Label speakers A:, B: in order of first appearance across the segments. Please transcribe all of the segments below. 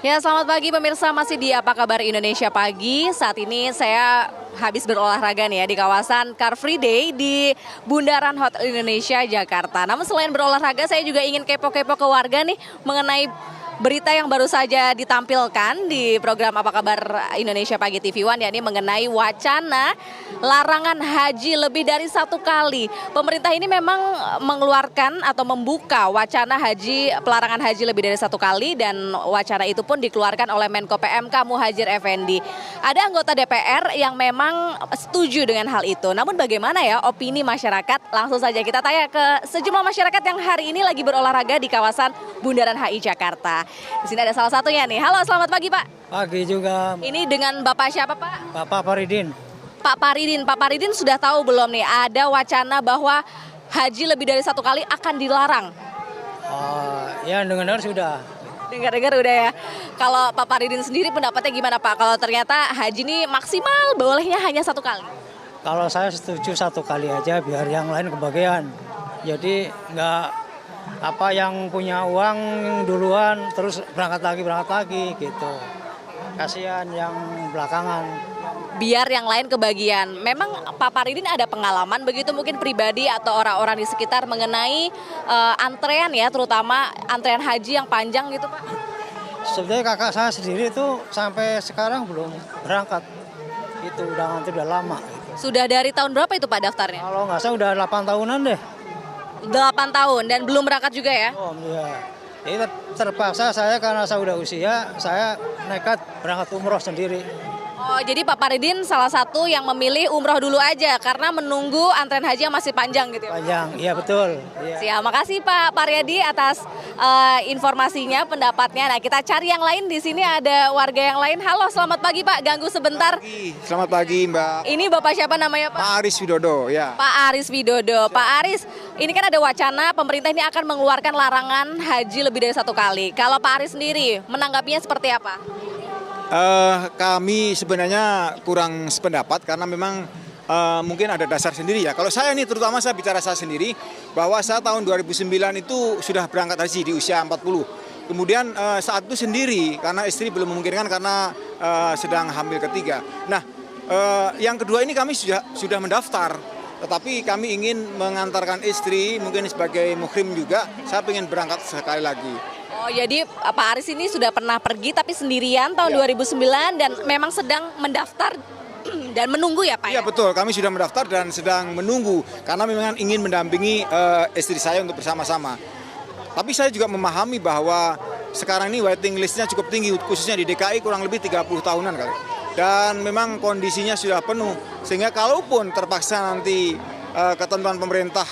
A: Ya, selamat pagi pemirsa, masih di Apa Kabar Indonesia Pagi. Saat ini saya habis berolahraga nih ya di kawasan Car Free Day di Bundaran Hotel Indonesia, Jakarta. Namun selain berolahraga, saya juga ingin kepo-kepo ke warga nih mengenai berita yang baru saja ditampilkan di program Apa Kabar Indonesia Pagi TV One, yakni mengenai wacana larangan haji lebih dari satu kali. Pemerintah ini memang mengeluarkan atau membuka wacana pelarangan haji lebih dari satu kali, dan wacana itu pun dikeluarkan oleh Menko PMK Muhadjir Effendi. Ada anggota DPR yang memang setuju dengan hal itu. Namun bagaimana ya opini masyarakat? Langsung saja kita tanya ke sejumlah masyarakat yang hari ini lagi berolahraga di kawasan Bundaran HI Jakarta. Di sini ada salah satunya nih. Halo, selamat pagi Pak.
B: Pagi juga.
A: Ini dengan Bapak siapa Pak?
B: Bapak Faridin.
A: Pak Paridin. Pak Paridin sudah tahu belum nih ada wacana bahwa haji lebih dari satu kali akan dilarang?
B: Ya dengar sudah.
A: Dengar-dengar udah ya. Kalau Pak Paridin sendiri pendapatnya gimana Pak? Kalau ternyata haji ini maksimal bolehnya hanya satu kali?
B: Kalau saya setuju satu kali aja biar yang lain kebagian. Jadi nggak yang punya uang duluan terus berangkat lagi gitu. Kasihan yang belakangan.
A: Biar yang lain kebagian. Memang Pak Paridin ada pengalaman begitu mungkin pribadi atau orang-orang di sekitar mengenai antrean ya, terutama antrean haji yang panjang gitu Pak?
B: Sebenarnya kakak saya sendiri itu sampai sekarang belum berangkat. Itu udah ngantri udah lama. Gitu.
A: Sudah dari tahun berapa itu Pak daftarnya?
B: Kalau nggak salah udah 8 tahunan deh.
A: 8 tahun dan belum berangkat juga ya?
B: Oh iya. Ini terpaksa saya karena saya udah usia, saya nekat berangkat umroh sendiri.
A: Oh, jadi Pak Paridin salah satu yang memilih umroh dulu aja karena menunggu antrean haji yang masih panjang gitu ya?
B: Panjang, iya betul. Iya.
A: Siap, makasih Pak Paryadi atas informasinya, pendapatnya. Nah, kita cari yang lain, di sini ada warga yang lain. Halo, selamat pagi Pak, ganggu sebentar.
C: Selamat pagi Mbak.
A: Ini Bapak siapa namanya Pak?
C: Pak Aris Widodo ya.
A: Pak Aris Widodo. Pak Aris, ini kan ada wacana pemerintah ini akan mengeluarkan larangan haji lebih dari satu kali. Kalau Pak Aris sendiri menanggapinya seperti apa?
C: Kami sebenarnya kurang sependapat karena memang mungkin ada dasar sendiri ya. Kalau saya ini terutama saya bicara saya sendiri bahwa saya tahun 2009 itu sudah berangkat haji di usia 40. Kemudian saat itu sendiri karena istri belum memungkinkan karena sedang hamil ketiga. Nah, yang kedua ini kami sudah mendaftar. Tetapi kami ingin mengantarkan istri mungkin sebagai muhrim juga. Saya ingin berangkat sekali lagi.
A: Oh, jadi Pak Aris ini sudah pernah pergi tapi sendirian tahun 2009 dan memang sedang mendaftar dan menunggu ya Pak?
C: Iya betul, kami sudah mendaftar dan sedang menunggu karena memang ingin mendampingi istri saya untuk bersama-sama. Tapi saya juga memahami bahwa sekarang ini waiting listnya cukup tinggi, khususnya di DKI kurang lebih 30 tahunan kali. Dan memang kondisinya sudah penuh, sehingga kalaupun terpaksa nanti ketentuan pemerintah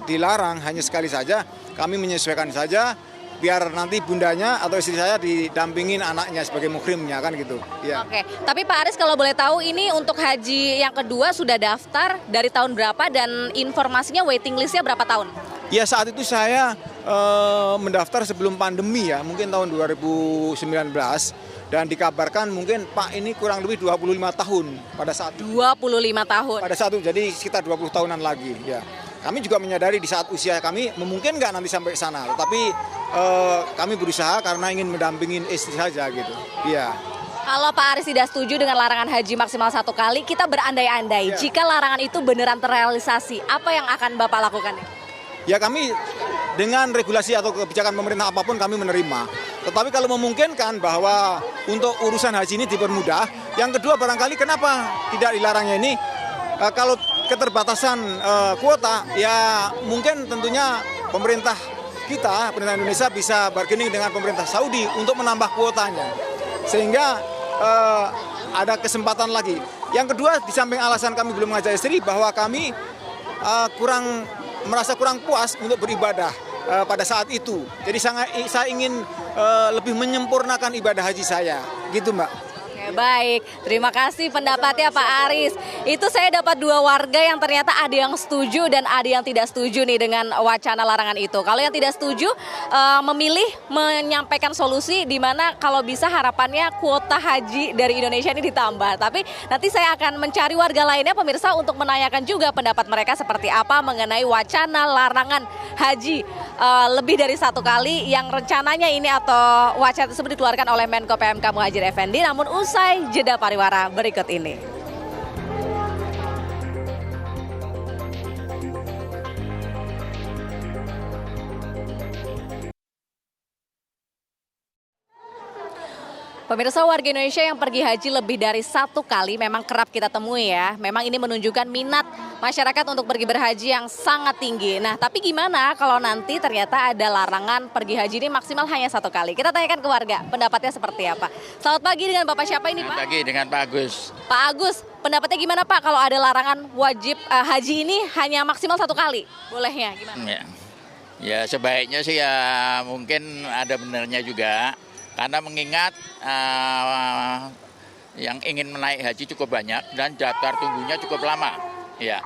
C: dilarang hanya sekali saja, kami menyesuaikan saja. Biar nanti bundanya atau istri saya didampingin anaknya sebagai muhrimnya kan gitu. Ya.
A: Oke, tapi Pak Aris kalau boleh tahu ini untuk haji yang kedua sudah daftar dari tahun berapa dan informasinya waiting listnya berapa tahun?
C: Ya saat itu saya mendaftar sebelum pandemi ya, mungkin tahun 2019 dan dikabarkan mungkin Pak ini kurang lebih 25 tahun pada saat
A: 25 tahun.
C: Pada saat itu jadi sekitar 20 tahunan lagi ya. Kami juga menyadari di saat usia kami memungkinkan nanti sampai sana, tetapi kami berusaha karena ingin mendampingin istri saja gitu. Iya.
A: Kalau Pak Aris tidak setuju dengan larangan haji maksimal satu kali, kita berandai-andai.
C: Ya.
A: Jika larangan itu beneran terrealisasi, apa yang akan Bapak lakukan?
C: Ya kami dengan regulasi atau kebijakan pemerintah apapun kami menerima. Tetapi kalau memungkinkan bahwa untuk urusan haji ini dipermudah, yang kedua barangkali kenapa tidak dilarangnya ini? Kalau keterbatasan kuota, ya mungkin tentunya pemerintah Indonesia bisa bargaining dengan pemerintah Saudi untuk menambah kuotanya. Sehingga ada kesempatan lagi. Yang kedua, di samping alasan kami belum mengajak istri, bahwa kami merasa kurang puas untuk beribadah pada saat itu. Jadi saya ingin lebih menyempurnakan ibadah haji saya. Gitu Mbak.
A: Oke, baik, terima kasih pendapatnya Pak Aris. Itu saya dapat dua warga yang ternyata ada yang setuju dan ada yang tidak setuju nih dengan wacana larangan itu. Kalau yang tidak setuju memilih menyampaikan solusi di mana kalau bisa harapannya kuota haji dari Indonesia ini ditambah. Tapi nanti saya akan mencari warga lainnya pemirsa untuk menanyakan juga pendapat mereka seperti apa mengenai wacana larangan haji lebih dari 1 kali yang rencananya ini atau wacana tersebut dikeluarkan oleh Menko PMK Muhadjir Effendi, namun usai jeda pariwara berikut ini. Pemirsa, warga Indonesia yang pergi haji lebih dari 1 kali memang kerap kita temui ya. Memang ini menunjukkan minat masyarakat untuk pergi berhaji yang sangat tinggi. Nah, tapi gimana kalau nanti ternyata ada larangan pergi haji ini maksimal hanya 1 kali? Kita tanyakan ke warga, pendapatnya seperti apa. Selamat pagi, dengan Bapak siapa ini, Pak?
D: Selamat pagi, dengan Pak Agus.
A: Pak Agus, pendapatnya gimana Pak kalau ada larangan wajib haji ini hanya maksimal 1 kali? Bolehnya gimana?
D: Ya sebaiknya sih ya mungkin ada benarnya juga. Karena mengingat yang ingin menaik haji cukup banyak dan daftar tunggunya cukup lama. Ya,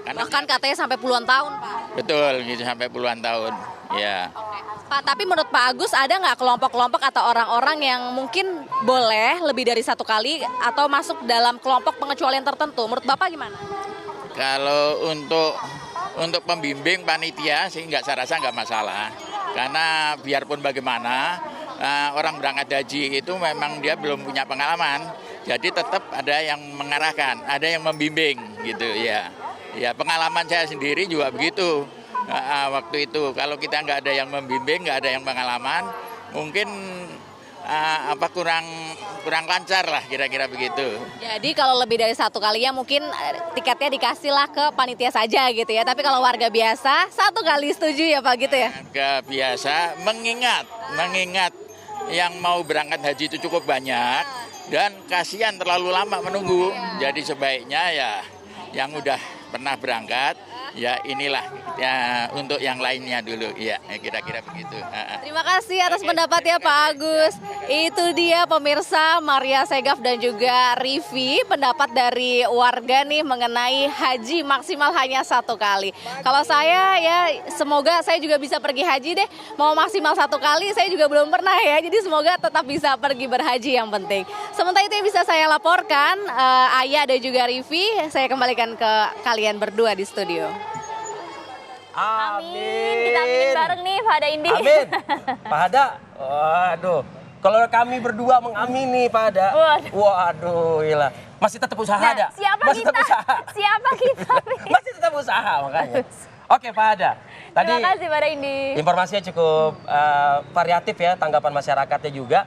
D: karena
A: Bahkan katanya sampai puluhan tahun, Pak.
D: betul gitu sampai puluhan tahun. Ya.
A: Oke. Pak, tapi menurut Pak Agus ada nggak kelompok-kelompok atau orang-orang yang mungkin boleh lebih dari 1 kali atau masuk dalam kelompok pengecualian tertentu? Menurut Bapak gimana?
D: Kalau untuk pembimbing panitia sih saya rasa nggak masalah. Karena biarpun bagaimana orang berangkat haji itu memang dia belum punya pengalaman, jadi tetap ada yang mengarahkan, ada yang membimbing gitu ya. Ya pengalaman saya sendiri juga begitu waktu itu. Kalau kita nggak ada yang membimbing, nggak ada yang pengalaman, mungkin kurang lancar lah kira-kira begitu.
A: Jadi kalau lebih dari 1 kali ya mungkin tiketnya dikasih lah ke panitia saja gitu ya. Tapi kalau warga biasa 1 kali setuju ya Pak gitu ya?
D: Warga biasa mengingat yang mau berangkat haji itu cukup banyak dan kasihan terlalu lama menunggu. Jadi sebaiknya ya yang udah pernah berangkat ya inilah ya untuk yang lainnya dulu ya kira-kira begitu.
A: Terima kasih atas pendapatnya Pak Agus. Itu dia pemirsa, Maria Segaf dan juga Rivi, pendapat dari warga nih mengenai haji maksimal hanya 1 kali. Kalau saya ya semoga saya juga bisa pergi haji deh. Mau maksimal 1 kali saya juga belum pernah ya. Jadi semoga tetap bisa pergi berhaji yang penting. Sementara itu yang bisa saya laporkan Ayah dan juga Rivi, saya kembalikan ke kalian berdua di studio.
E: Amin.
A: Kita aminin bareng nih Pak Hada Indi.
E: Amin. Pak Hada, waduh. Kalau kami berdua mengamini Pak Hada, waduh, gila. Masih tetap usaha ada.
F: Siapa
E: Masih
F: kita?
E: tetap usaha.
F: Siapa kita?
E: Masih tetap usaha makanya. Oke Pak Hada. Tadi
F: Terima kasih Pak Indi.
E: informasinya cukup variatif ya, tanggapan masyarakatnya juga.